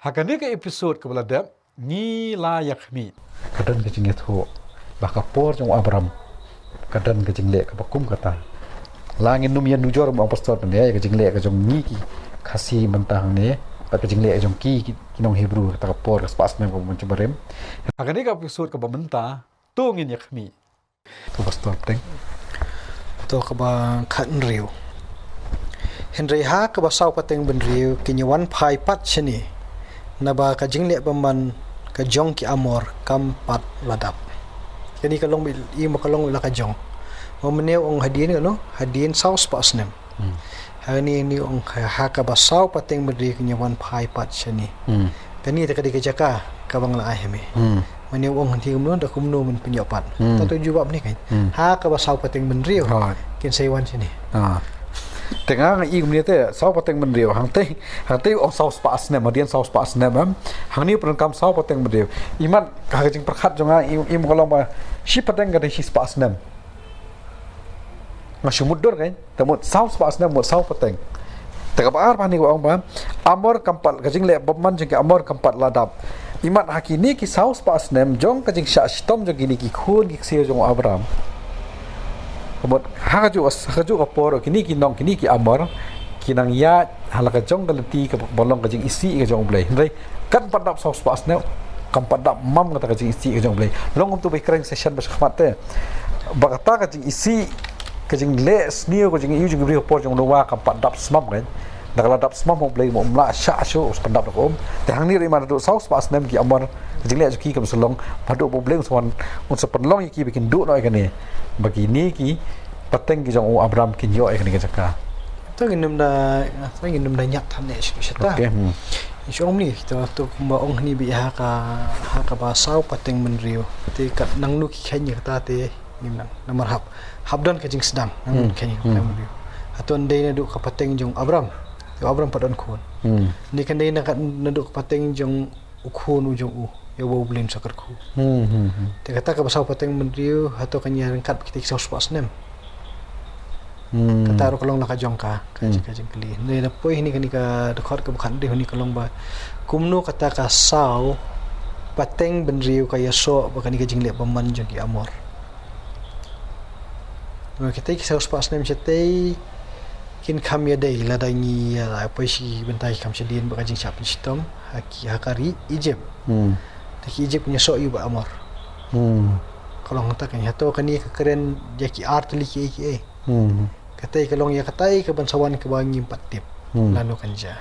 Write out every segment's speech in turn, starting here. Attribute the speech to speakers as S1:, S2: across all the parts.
S1: Hakani ka episode kebeladap ni layak mi. Kadan ke jingit ho. Bakapor jong Abram. Kadan ke jingle ke bakum kata. Langin num yan nujor mo apostol ne ke jingle ke jong ni ki kasi mentang ne. Ke jingle ke jong ki kinong Hebrew kata kapor spas ne ko mencebarem. Hakani ka episode ke bamenta tungin yak mi. Tu apostol teng.
S2: To kaba khan riu. Henry ha kaba saw pateng ben riu kinyawan phai pat chini. Naba ka jingle paman ka jong ki amor kampat ladap. Kani kalong i makalong la ka jong. Mamnew ong hadin ano? Hadin saus pa asnem. Hani ni ong ha ka basaw pateng beri kinyawan phai pat chani. Kani ta kadi ka jaka ka bang la ahme. Manew ong hanti kumno da kumno men penyopat. Tato jawab ni kan. Ha ka basaw pateng ben riu. Kin saywan chani.
S1: Tengah ngai ngum ni te saw pateng mendriu hang te ong saw spas ne madian saw spas ne bam hang ni pran kam saw pateng mendriu iman ka jing perkhat jonga im kolong ba shi pateng ga de shi spas ne masih mudur kan temut saw spas ne mut saw pateng tegap ar pani ko ong ba amor kampat ka jing le bobman jing amor kampat ladap iman hakini ki saw spas ne jong ka jing sha stom jong gini ki khun ki se jong Abram Kebut hakaju kapor kini kinong kini ki amor kinang ya halaka jong galati ke bolong kajing isi ke jong blai ndai kan padap saus pas ne kam padap mam kata kajing isi ke jong blai long tu be kreng session bas khmat te bakata kajing isi kajing le snio kajing yu jing bri kapor jong nowa kam padap smam kan nakala dap smam mo blai mo mla sha shu us padap ko te hang ni ri mar do saus pas nem ki amor kajing le ki kam selong padu bo blai swan un sepenlong ki bikin du noi kan ni begini ki pateng ki jong Abram kin yo ek ni jaka
S2: To nginum da nyak than ne shita.
S1: okay
S2: Isyong ni to kumba ong ni bi ha ka basaw pateng men riu. Te kat nang nu ki khanya kata te nimnang namar habdan ka jing sedang nang khanya ka riu. Aton dei na du ka pateng jong Abram. Yo Abram padon khun. Ni kan dei na du ka pateng jong ukhun u jong u. Yo bo blin sakar khu. Te kata ka basaw pateng men riu hato kanya kat kita saus pas nem. Kata ro kalong la ka jong ka jing kli. Ne na poi ni ka dekhot ka bukhan de ni kalong ba. Kumno kata ka saw pateng ben riu ka yaso ba ka jing le paman jong ki amor. Ngo kita ki saus pas nem chete kin kham ya dei la dai ni la poi si bentai kham sedin ba ka jing chap sitom hakari Egypt. Taki Egypt punya so yu ba amor. Kalau ngata kan hato kani keren jaki art li ki katai kalong ya katai ke bansawan ke bangi 4 tip lalu kanja.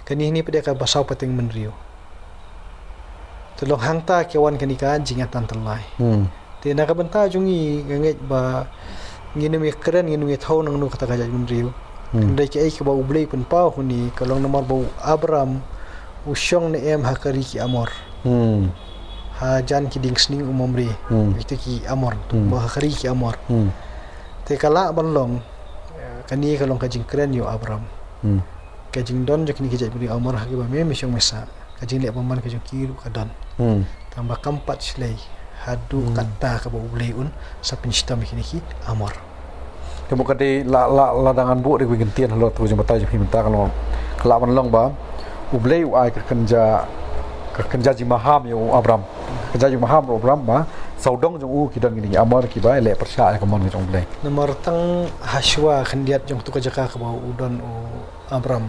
S2: Kani ni pada ka basaw pateng menriu. Tolong hangta kewan kani ka jingatan telai. Te na ka banta jungi nganget ba nginum ya keren nginum ya thau nang nu kata ka menriu. Ndai ke ai ke ba ublei pun pau huni kalong nomor bau Abram usyong ne em hakari ki amor. Ha jan ki ding sning umomri itu ki amor tu bah khari ki amor te kala banlong kani kalong kajing keren yo Abram kajing don jek ni ki jadi amor ha ba me misyong mesa kajing le paman kajing kiru kadan tambah kampat slei hadu kata ka ba ubleun sa pinstam ki amor
S1: kemo kade ladangan bu de gentian lo tu jemata je minta kalau kala banlong ba ublei ai ka kerja ji maham yo Abram kerja ji maham Abram ba saudong jong u kidan gini amor ki ba le persya ka mon jong blai
S2: nomor tang haswa khandiat jong tu ka jaka ka ba udon o Abram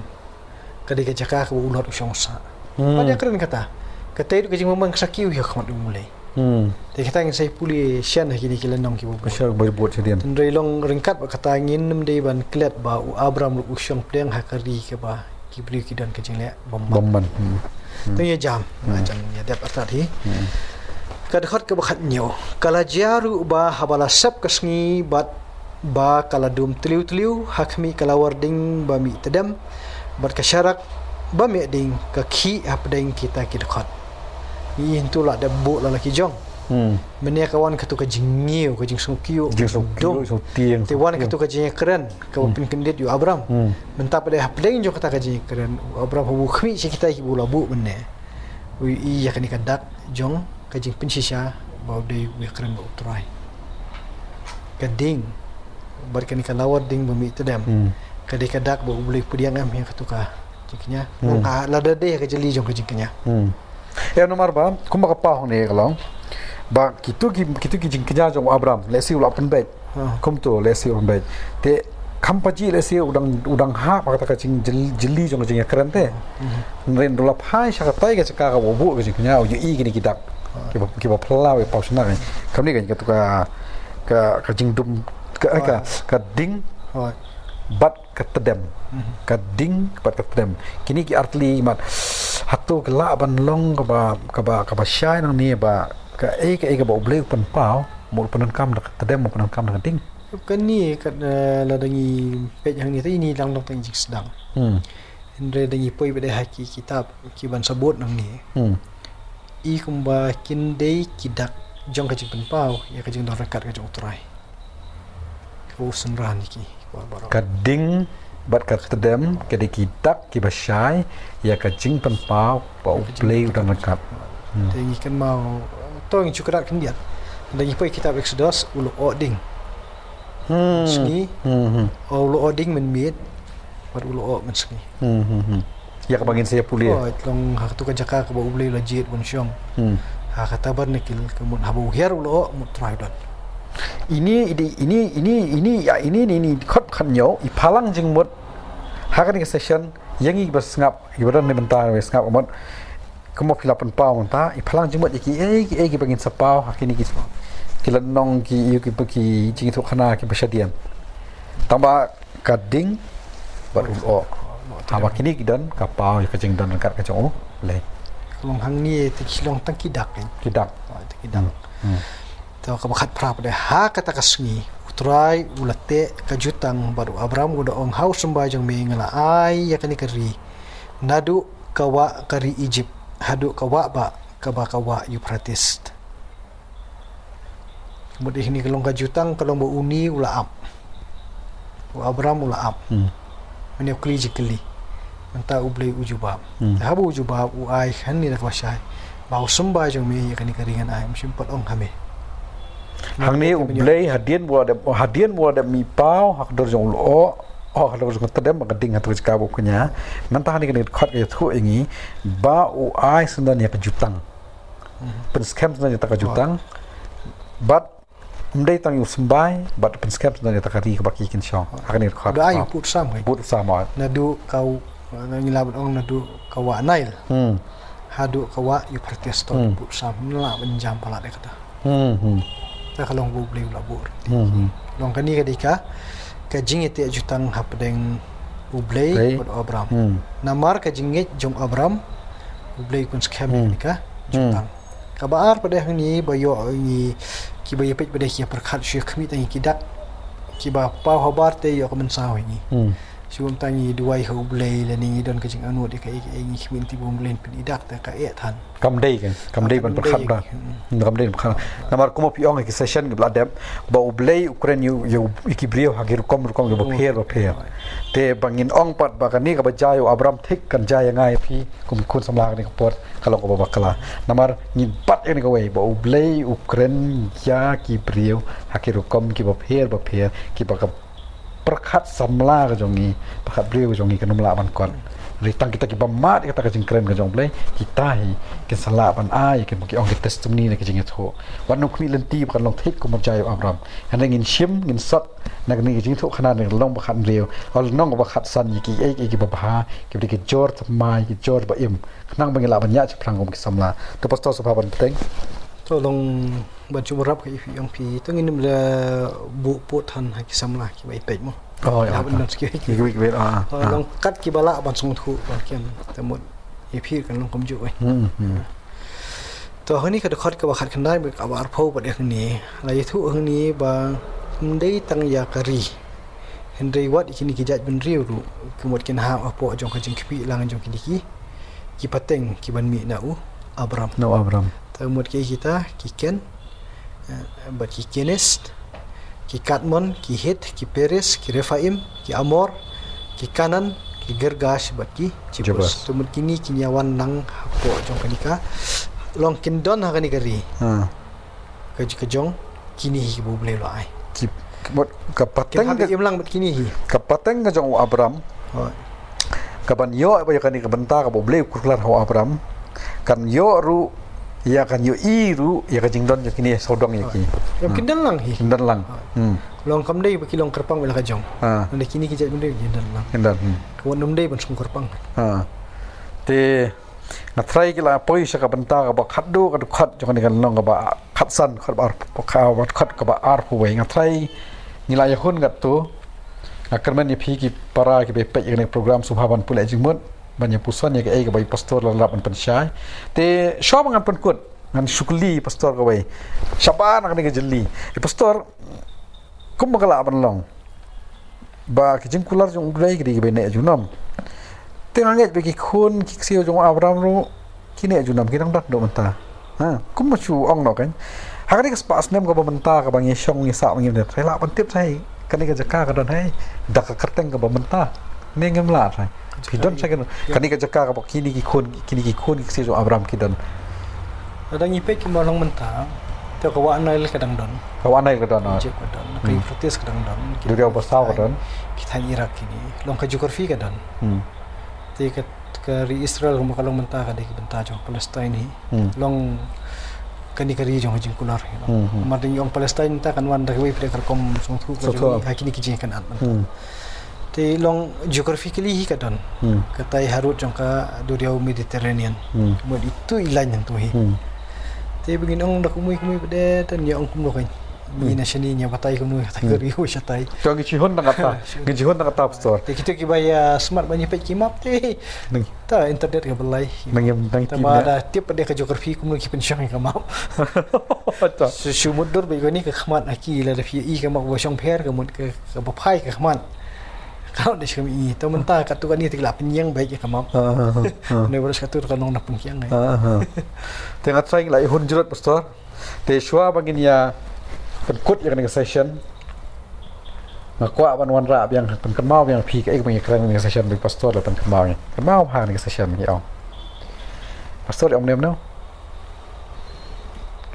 S2: kadi ka jaka ka ulot usyong sa pada keren kata itu ka jing mamang sakiu ya khamat mulai te kata ngin sai puli sian kini kilanong ki bo
S1: persya berbut sedian
S2: tendrai long ringkat ba kata ngin nem dei ban klet ba u Abram lu usyong pedang hakari ke ba kibri kidan ka jing le bomban tu ya jam macam ya dap arti kadkhot ke bakhat nyo kala jaru ba habala sap kasngi bat ba kala dum tliu hakmi kala warding ba mi tedam bat kasyarak ba mi ding ka khi apdeng kita kidkhot ni intula da bu la ki jong menia kawan katu ka jingiu ka jing sukiu
S1: dong tiang
S2: te wan katu ka jing keren ka pin kendit yu Abram mentap pada apdeng jo kata ka jing keren Abram bu khmi si kita ki bula bu menne ui iya kani kadak jong kajing pinsisya bau dei wi keren ba utrai kading bar kani kalawar ding bumi tedam kadai kadak bau beli pudiang am yang katuka jingnya lada deh ke jeli jong ke jingnya
S1: Ya nomor ba kuma ka pa hone kalong ba kitu ki jingknya jong Abraham lesi ula pen bet kum tu lesi ula bet te kampaji lesi udang ha pa ka jing jeli jong jingnya keren te ren dula phai sha ka tai ka ka bu ka jingnya u i gini kidak ki ba plau e pa sna kam ni ka tu ka jing dum ka ding bat ketedem kading bat ketedem kini ki artli mat hatu kela ban long ka ba shai nang ni ba ka ba obleu pan pau mo panan kam dak ketedem mo panan kam dak ding
S2: kan ni kat ladangi pej yang ni ini lang long tang jik sedang Andre dangi poi bade haki kitab ki ban sabut nang ni I kumba kin dei kidak jong ka jing pen pau ya ka jing dor rekat ka jong utrai ko sunran ki
S1: kading bat ketedem kedi kidak ki ba shai ya ka jing pan pau ba obleu dan rekat
S2: Tengi kan mau to ngi cukrat kan dia dangi poi kitab Exodus ulu oding Sengi ulu oding men miet bat ulu o men sengi
S1: ya ka bangin saya pulia
S2: long ha tu ka jaka ka ba obleu lajit bon syong ha ka tabar nikil kemun habu her ulu o mut try dot
S1: ini khot khan yo I palang jing mut hakan ke session yang I bas ngap ibaran ni bentar wes ngap mut kemo filapan pau menta I palang jing mut ki bangin sapau hakini ki kilan nong ki ki jing tu khana ki basadian tamba kading baru o tawa kini kidan kapau ka jing dan kat ka jong le
S2: long hang ni ti long tang kidak
S1: kidak
S2: Tahu kabakat prap deh ha kata kasngi utrai ulate kajutang baru Abraham udah ong haus sembajang mengala ai ya kani kari nadu kawa kari Egypt hadu kawa ba kawa Euphrates kemudian ini kelong kajutang kelong ba uni ula ap Abraham ula ap meni kli jikli menta ublei ujubab habu ujubab u ai hani dak wasai bau sembajang me ya kani karingan ai simpat ong hame
S1: hang ni ublei hadian buat ada mi pau hak dor jong lo hak dor jong tedem ka ding hatu ka bu kunya mentah ni kan khot ke thu ingi ba u ai sundan ya kejutang pen scam sundan ya kejutang bat mdei tang yu sembai bat pen scam sundan ya takari ka baki kin syong hak ni khot
S2: da ai put sama nadu kau ngilab ong nadu kawa nail hadu kawa Euphrates to put sam la benjam pala de kata ta kalong bu beli labur long kani kadika ka jingete jutang hapdeng ublei pod Abraham namar ka jinget jong Abraham ublei kun skam ka jutang kabar pada ni bayo ni ki bayo pet pada ki perkhat syekh kami tangi kidak ki ba pa habar te yo kamen saw ni siwam tangi duai ha ublei la ni don ka jing anu de ka ngi khmin ti bom len pin idak ta ka tan
S1: kam dei ban perkhat da kam dei perkhat namar kumo piong ki session ki bladem ba ublei ukren yu ikibrio hagir kom yo ba pher te bangin ong pat ba kani ka ba jayo Abraham thik kan jaya ngai phi kum kun samla ni pot kalau ko ba kala namar ni pat ni ka wei ba ublei ukren ya kibrio hagir kom ki ba pher ki ba perkhat samla ka jongi perkhat brio jongi kan mla ban kon ritang kita ki bamat kita ka jingkren ka jong blei kita hi ke sala ban ai ke ki ong ki testimony ne ki jinget ho wan nok mi lenti kan long thik ko ma jai Abraham han ngin shim ngin sat na ni jing tho khana ne long ba khan rio ol nong ba khat san ki ki ba ha ki ki jor mai ki jor ba im nang bangila ban ya chprang om ki samla to pastor sabha ban teng
S2: to long ban chumrap ka ifi ang pi to ngin la bu pot han ha ki samla ki bai pej mo ya ban ski ki long kat ki bala ban sung thu ba kian tamut ifi kan long kom ju oi to hani ka khot ka ba khat khan dai ba ka ba pho ba de ni la yi thu hang ni ba dei tang ya kari hendrei wat ikini ki jat ben riu ru kumot kin ha apo jong ka jing ki lang jong ki pateng ki ban mi na u Abraham tamut ki kita ki ken ba ki kenes ki Kadmon ki Het ki Peres ki Refaim ki Amor ki Kanan ki Gergash ba ki Jebus tumut kini kinyawan nang apo jong kanika long kindon ha kanika ri ka jong kini hi bu ble lo ai
S1: kapateng
S2: im lang kini hi
S1: kapateng ka jong Abraham kaban yo ba kan ni kabenta ka boleh kurlar hawa Abraham kan yo ru ya kan yo i ru ya ka jingdon yo kini sodong ya ki
S2: Yang kindan lang hi.
S1: kindan lang
S2: Long kam day baki long kerpang wala ka jong.
S1: ah
S2: Nanda kini kijat benda kindan lang.
S1: kindan
S2: Kawan num day ban sung kerpang.
S1: te na try kila poi sa kabenta ka ba khaddo ka khat jo kan ni kan long ka ba khatsan khat ba ka ba khat ka ba ar hu we nga try nila ya hun gat tu akan ni phi ki para ki be pe ni program subhaban pula jingmut banyak pusan ya ke bai pastor la ban pensyai te syaw ngan penkut ngan syukli pastor ka bai syaban ngan ke jeli pastor kum bakala ban long ba ki jingkular jong dai ki be ne junam te nganget be ki khun ki sio jong Abraham ru ki ne junam ki nang dak do menta kum ma chu ong no kan hakani ka spas nem ka ba menta ka bangi syong ni sa bangi ne trai la ban tip sai kan ni ka jaka ka don hai dak ka kerteng ka ba menta ne ngam la sai pidon sa kan kan ni ka jaka ka ba kini ki khun ki sio jong Abraham ki don
S2: Ada ngipe ki malong mentang. Teo kawa anai le kadang don.
S1: kawan ai ka don
S2: Jek kadang. Kai protes kadang don.
S1: Duri apa saw ka don
S2: Kita Irak kini. Long ka jukor fi kadang. Ti ka ri Israel ko makalong mentang ka ki benta jong Palestine hi. Long kani kari jong jing kular hi. Mading yong Palestine ta kan wan da wi pre kar kom song thu ko jong hakini ki jing kan at mentang. Ti long geografi kili hi kadon. Katai harut jong ka duriau Mediterranean. Mod itu ilan yang tu hi. Ti begin ong dak umui bede tan ya ong kum lokai. Ni na shani nya batai kum ta gari ho shatai.
S1: cho gi chihon na kata pastor
S2: Ti kita ki baya smart banyak pe ki map ti.
S1: nang
S2: Ta internet ka belai.
S1: nang
S2: Ta
S1: ki
S2: ba da tip pada ka geografi kum ki pen syang ka map.
S1: ta
S2: Su mudur be ni ka khmat aki la da fi i ka mak bo syang pher ka mut ka ba phai ka khmat. Kau dah cakap ini, tahu mentah kat tu kan ni tergelap penyang baik ya kamap. Ni baru kat tu kan nong nak penyang ni.
S1: tengah try lai hun jurut pastor te shwa bagin ya penkut yang ni session ngakwa ban wan ra yang pen kemau yang pi ka ek bang kran ni session bi pastor la pen kemau ni kemau ha ni session ni ong pastor ong nem no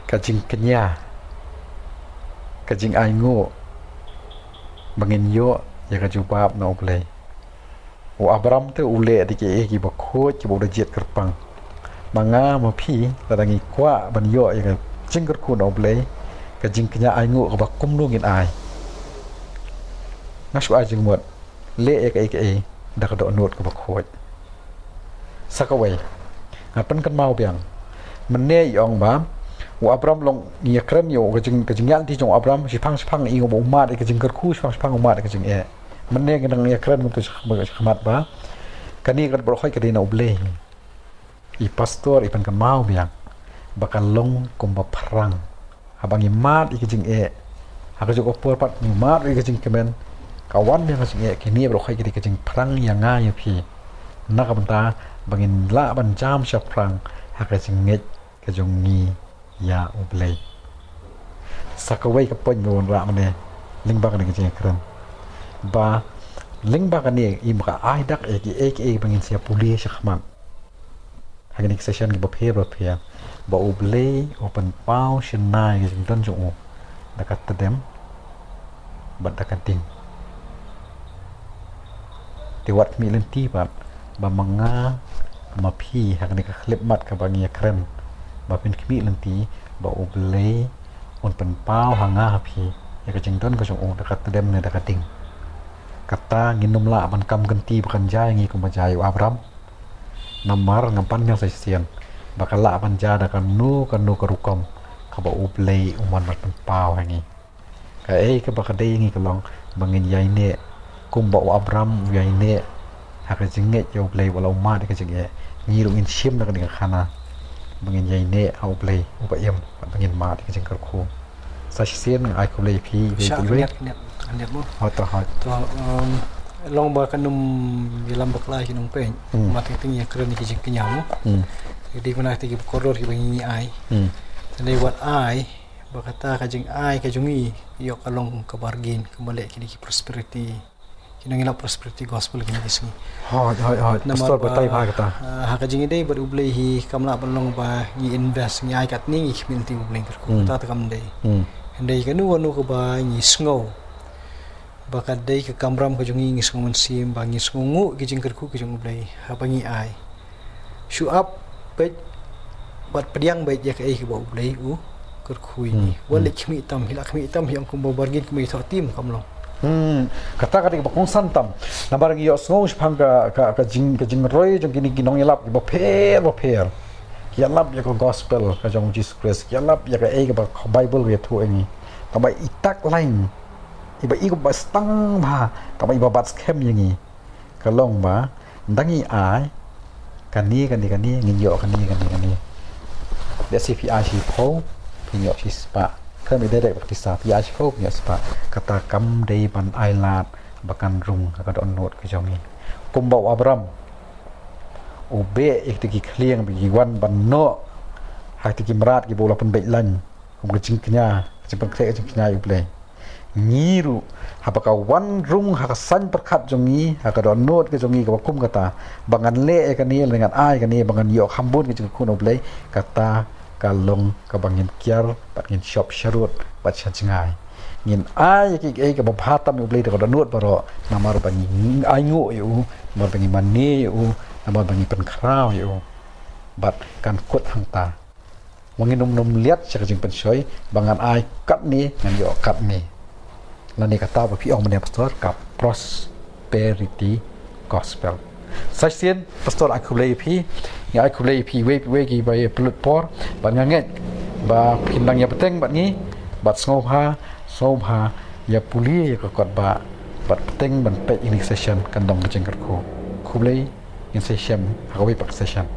S1: kajing kenya kajing ai ngo bangin yo ya ka jubab no play o Abraham te ule di ke ki ba kho ki bo da jet kerpang manga ma phi la dangi kwa ban yo ya ka jingker ku no play ka jing kenya ai ngo ka ba kum nu ngin ai ngas wa jing mot le e ka e da ka do not ka ba kho sakawai ngapen kan mau biang mene yong ba wa Abraham long ngia kren yo ka jing yan ti jong Abraham si phang i ngo umat ka jing ker khu phang umat ka jing e mene ngi nang ngia kren ngum tu khmat ba kani kan bro khoi ka dina uble i pastor i pan kan mau biang bakal long kum ba perang abang i mat i ka jing e ha ka jong opor pat ni mat i ka jing kemen kawan yang ka jing e kini bro khoi ka jing perang yang nga ya pi nak banta bangin la ban jam sha perang ha ka jing nget ka jong ni ya ublay sakaway ka pon ngon ra mane lingba ka ni jeng kran ba lingba ka ni im ka ai dak e bangin sia pulis khman hagani session gi baphe ba ublay open pau shinai gi don jo dakat tadem ba dakat ting te wat mi lenti ba manga ma phi hagani ka klip mat ka bangi kran ba pen kmi lenti ba uble on pen pau hanga phi ya ka jingdon ka jong dekat dem ne dekat ting kata nginum la ban kam ganti bakan jai ngi ko majai Abraham namar ngampan yang sesian bakal la ban jada kan nu ka rukom ka ba uble uman mat pen pau hangi ka ka ba ka dei ngi ka long bangin yai ne kum ba Abraham yai ne ha ka jinget yo uble wala ma de ka jinge ngi ru in shim na ka ni khana bangin yai ne au play upa yam bangin ma ti jeng ku sa sien ai ku play pi
S2: Net mo.
S1: ha ta ha
S2: Tu long ba kanum bilam bakla ki nong pen. Mati ting ya keren ki jing kenyam. Jadi kuna ti ki koror ki bangi ai. Tane wat ai bakata ka jing ai ka jungi yo kalong ka bargain kembali ki prosperity. Kinangila prosperity gospel kini kisni.
S1: ha pastor ba tai ba kata
S2: Ha ka jingi dei ber ublei hi kamla balong ba ni invest ni ai kat ni ki minti ublei ker ku ta kam dei. Dei ka nu ka ba ni snow. Baka day ka kamram ka jungi ngis ngun sim bangi sungu ki jing kerku ki jung blai ha bangi ai show up bet bat pediang bet ya ka ai ki bau blai u kerku ini wala kimi tam hilak kimi tam yang kum bargin kimi tho tim kamlo
S1: kata kata ba kong santam na barang yo sngo shpang ka jing roi jong kini kinong yalap ba per yalap ya ko gospel ka jong Jesus Christ yalap ya ka ai ka Bible ya thu ini ka itak lain iba iku ba stang ba ka iba bat scam yang ni kalong ba dangi ai kani ngin yo kani dia CPI si pho pinyo si spa kan mi dede berkisah PI si pho pinyo spa kata kam dei ban ailat bakan rung ka don not ke jongi kumbau Abram ube iktiki kliang bi wan ban no hakti merat ki bola pen bailan kum kecing kenya cepet kenya ible ngiru apakah wan rung hakasan perkat jongi hakadon not ke jongi ka kum kata bangan le kan ni dengan ai kan ni bangan yo hambun ke kuno blai kata kalong ka bangin kiar patngin shop sharut pat changai ngin ai ki ka bhatam blai ka not baro namar bangi ai ngo yu mar bangi mani yu namar bangi pen krau yu bat kan kut hangta wangin num liat chakjing pensoi bangan ai kat ni ngan yo kat ni lani kata ba pi ong mane pastor ka prosperity gospel sasien pastor akulei pi ya akulei pi we gi ba ye plut por ba nganget ba pindang ya peteng bat ni bat sngobha ya puli ya kot ba bat peteng ban pe ini session kan dong jengker ko kulei in session hawi pak session